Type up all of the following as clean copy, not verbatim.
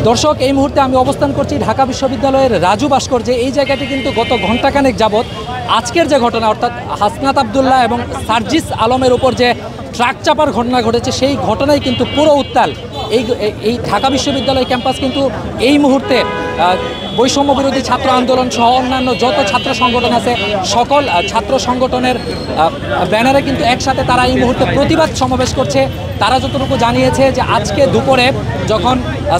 দর্শক, এই মুহূর্তে আমি অবস্থান করছি ঢাকা বিশ্ববিদ্যালয়ের রাজু ভাস্কর্যে। এই জায়গাটি কিন্তু গত ঘণ্টাখানেক যাবৎ আজকের যে ঘটনা, অর্থাৎ হাসনাত আবদুল্লাহ এবং সার্জিস আলমের উপর যে ট্রাক চাপার ঘটনা ঘটেছে, সেই ঘটনায় কিন্তু পুরো উত্তাল এই ঢাকা বিশ্ববিদ্যালয় ক্যাম্পাস। কিন্তু এই মুহূর্তে বৈষম্য বিরোধী ছাত্র আন্দোলন সহ অন্যান্য যত ছাত্র সংগঠন আছে, সকল ছাত্র সংগঠনের ব্যানারে কিন্তু একসাথে তারা এই মুহূর্তে প্রতিবাদ সমাবেশ করছে। তারা যতটুকু জানিয়েছে যে আজকে দুপুরে যখন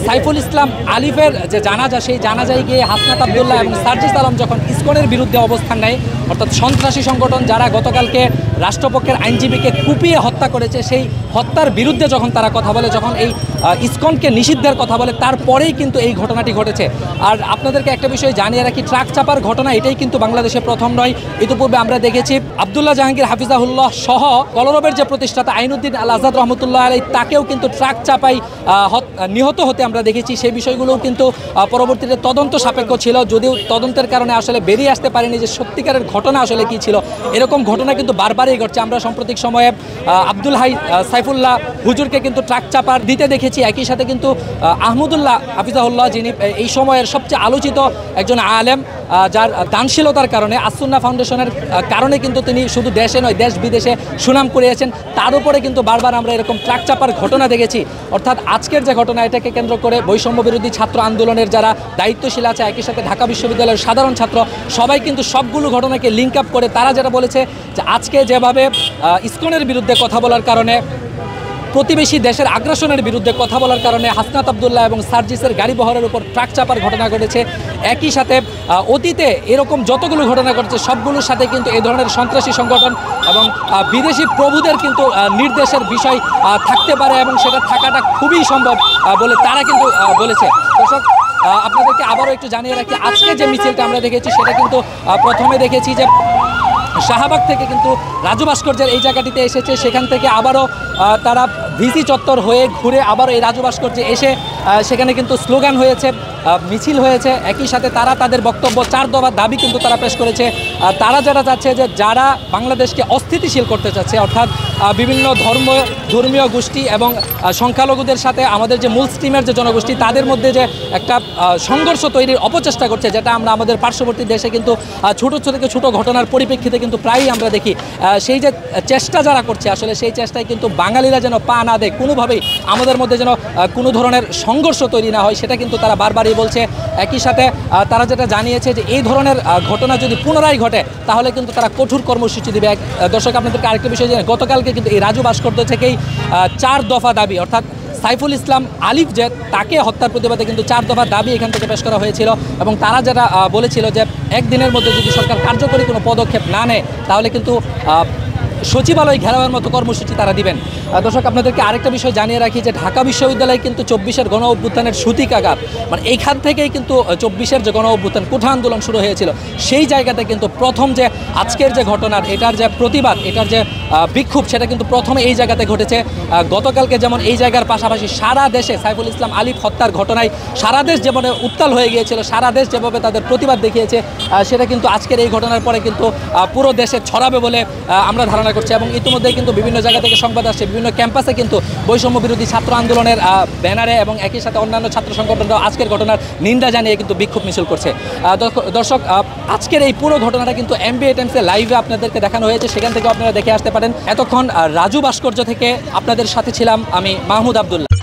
সাইফুল ইসলাম আলিফের যে জানাজা, সেই জানাজায় গিয়ে হাসনাত আবদুল্লাহ এবং সার্জিস আলম যখন ইসকনের বিরুদ্ধে অবস্থান নেয়, অর্থাৎ সন্ত্রাসী সংগঠন যারা গতকালকে রাষ্ট্রপক্ষের আইনজীবীকে কুপিয়ে হত্যা করেছে, সেই হত্যার বিরুদ্ধে যখন তারা কথা বলে, যখন এই ইসকনকে নিষিদ্ধের কথা বলে, তারপরেই কিন্তু এই ঘটনাটি ঘটেছে। আর আপনাদেরকে একটা বিষয় জানিয়ে রাখি, ট্রাক চাপার ঘটনা এটাই কিন্তু বাংলাদেশে প্রথম নয়। ইতিপূর্বে আমরা দেখেছি আবদুল্লাহ জাহাঙ্গীর হাফিজাহুল্লাহ সহ কলরবের যে প্রতিষ্ঠাতা আইনুদ্দিন আল আজাদ রহমতুল্লাহ আলাই, তাকেও কিন্তু ট্রাক চাপাই নিহত হতে আমরা দেখেছি। সেই বিষয়গুলোও কিন্তু পরবর্তীতে তদন্ত সাপেক্ষ ছিল, যদিও তদন্তের কারণে আসলে বেরিয়ে আসতে পারেনি যে সত্যিকারের ঘটনা আসলে কী ছিল। এরকম ঘটনা কিন্তু বারবারই ঘটছে। আমরা সাম্প্রতিক সময়ে আব্দুল হাই সাইফুল্লাহ হুজুরকে কিন্তু ট্রাক চাপার দিতে দেখেছি। একই সাথে কিন্তু আহমদুল্লাহ হাফিজাহুল্লাহ, যিনি এই সময়ের সবচেয়ে আলোচিত একজন আলেম, যার দানশীলতার কারণে আসুন্না ফাউন্ডেশনের কারণে কিন্তু তিনি শুধু দেশে নয় দেশ বিদেশে সুনাম কুড়িয়েছেন, তার উপরে কিন্তু বারবার আমরা এরকম ট্রাক চাপার ঘটনা দেখেছি। অর্থাৎ আজকের যে ঘটনা, এটাকে কেন্দ্র করে বৈষম্য বিরোধী ছাত্র আন্দোলনের যারা দায়িত্বশীল আছে, একই সাথে ঢাকা বিশ্ববিদ্যালয়ের সাধারণ ছাত্র, সবাই কিন্তু সবগুলো ঘটনাকে লিঙ্ক আপ করে তারা যেটা বলেছে যে আজকে যেভাবে ইসকনের বিরুদ্ধে কথা বলার কারণে, প্রতিবেশী দেশের আগ্রাসনের বিরুদ্ধে কথা বলার কারণে হাসনাত আবদুল্লাহ এবং সার্জিসের গাড়ি বহরের উপর ট্রাক চাপার ঘটনা ঘটেছে। একই সাথে অতীতে এরকম যতগুলো ঘটনা ঘটেছে, সবগুলোর সাথে কিন্তু এই ধরনের সন্ত্রাসী সংগঠন এবং বিদেশি প্রভুদের কিন্তু নির্দেশের বিষয় থাকতে পারে, এবং সেটা থাকাটা খুবই সম্ভব বলে তারা কিন্তু বলেছে। দর্শক, আপনাদেরকে আবারও একটু জানিয়ে রাখি, আজকে যে মিছিলটা আমরা দেখেছি, সেটা কিন্তু প্রথমে দেখেছি যে শাহবাগ থেকে কিন্তু রাজু ভাস্কর্যের এই জায়গাটিতে এসেছে, সেখান থেকে আবারও তারা ভিসি চত্বর হয়ে ঘুরে আবারও এই রাজু ভাস্কর্যে এসে সেখানে কিন্তু স্লোগান হয়েছে, মিছিল হয়েছে। একই সাথে তারা তাদের বক্তব্য 4 দফা দাবি কিন্তু তারা পেশ করেছে। তারা যেটা চাচ্ছে যে যারা বাংলাদেশকে অস্থিতিশীল করতে চাচ্ছে, অর্থাৎ বিভিন্ন ধর্মীয় গোষ্ঠী এবং সংখ্যালঘুদের সাথে আমাদের যে মূল স্ট্রিমের যে জনগোষ্ঠী, তাদের মধ্যে যে একটা সংঘর্ষ তৈরির অপচেষ্টা করছে, যেটা আমরা আমাদের পার্শ্ববর্তী দেশে কিন্তু ছোটো থেকে ছোটো ঘটনার পরিপ্রেক্ষিতে কিন্তু প্রায়ই আমরা দেখি। সেই যে চেষ্টা যারা করছে, আসলে সেই চেষ্টায় কিন্তু বাঙালিরা যেন পা না দেয়, কোনোভাবেই আমাদের মধ্যে যেন কোনো ধরনের সংঘর্ষ তৈরি না হয়, সেটা কিন্তু তারা বারবারই বলছে। একই সাথে তারা যেটা জানিয়েছে যে এই ধরনের ঘটনা যদি পুনরায় ঘটে, তাহলে কিন্তু তারা কঠোর কর্মসূচি দেবে। দর্শক, আপনাদেরকে আরেকটা বিষয় জানেন, গতকালকে কিন্তু এই রাজু ভাস্কর্য থেকেই 4 দফা দাবি, অর্থাৎ সাইফুল ইসলাম আলিফ যে তাকে হত্যার প্রতিবাদে কিন্তু 4 দফা দাবি এখান থেকে পেশ করা হয়েছিল, এবং তারা যেটা বলেছিল যে একদিনের মধ্যে যদি সরকার কার্যকরী কোনো পদক্ষেপ না নেয়, তাহলে কিন্তু সচিবালয় ঘেরাওয়ের মতো কর্মসূচি তারা দিবেন। দর্শক, আপনাদেরকে আরেকটা বিষয় জানিয়ে রাখি যে ঢাকা বিশ্ববিদ্যালয় কিন্তু 24-এর গণ অভ্যুত্থানের সূতিকাগার, মানে এইখান থেকেই কিন্তু 24-এর যে গণ অভ্যুত্থান কোঠা আন্দোলন শুরু হয়েছিল, সেই জায়গাতে কিন্তু প্রথম যে আজকের যে ঘটনার, এটার যে প্রতিবাদ, এটার যে বিক্ষোভ, সেটা কিন্তু প্রথমে এই জায়গাতে ঘটেছে। গতকালকে যেমন এই জায়গার পাশাপাশি সারা দেশে সাইফুল ইসলাম আলিফ হত্যার ঘটনায় সারা দেশ যেমন উত্তাল হয়ে গিয়েছিল, সারা দেশ যেভাবে তাদের প্রতিবাদ দেখিয়েছে, সেটা কিন্তু আজকের এই ঘটনার পরে কিন্তু পুরো দেশে ছড়াবে বলে আমরা ধারণা করছি। এবং ইতিমধ্যেই কিন্তু বিভিন্ন জায়গা থেকে সংবাদ আসছে, বিভিন্ন ক্যাম্পাসে কিন্তু বৈষম্য বিরোধী ছাত্র আন্দোলনের ব্যানারে এবং একই সাথে অন্যান্য ছাত্র সংগঠনরাও আজকের ঘটনার নিন্দা জানিয়ে কিন্তু বিক্ষোভ মিছিল করছে। দর্শক, আজকের এই পুরো ঘটনাটা কিন্তু MBA টাইমসে লাইভে আপনাদেরকে দেখানো হয়েছে, সেখান থেকে আপনারা দেখে আসতে পারেন। এতক্ষণ রাজু ভাস্কর্য থেকে আপনাদের সাথে ছিলাম আমি মাহমুদ আবদুল্লাহ।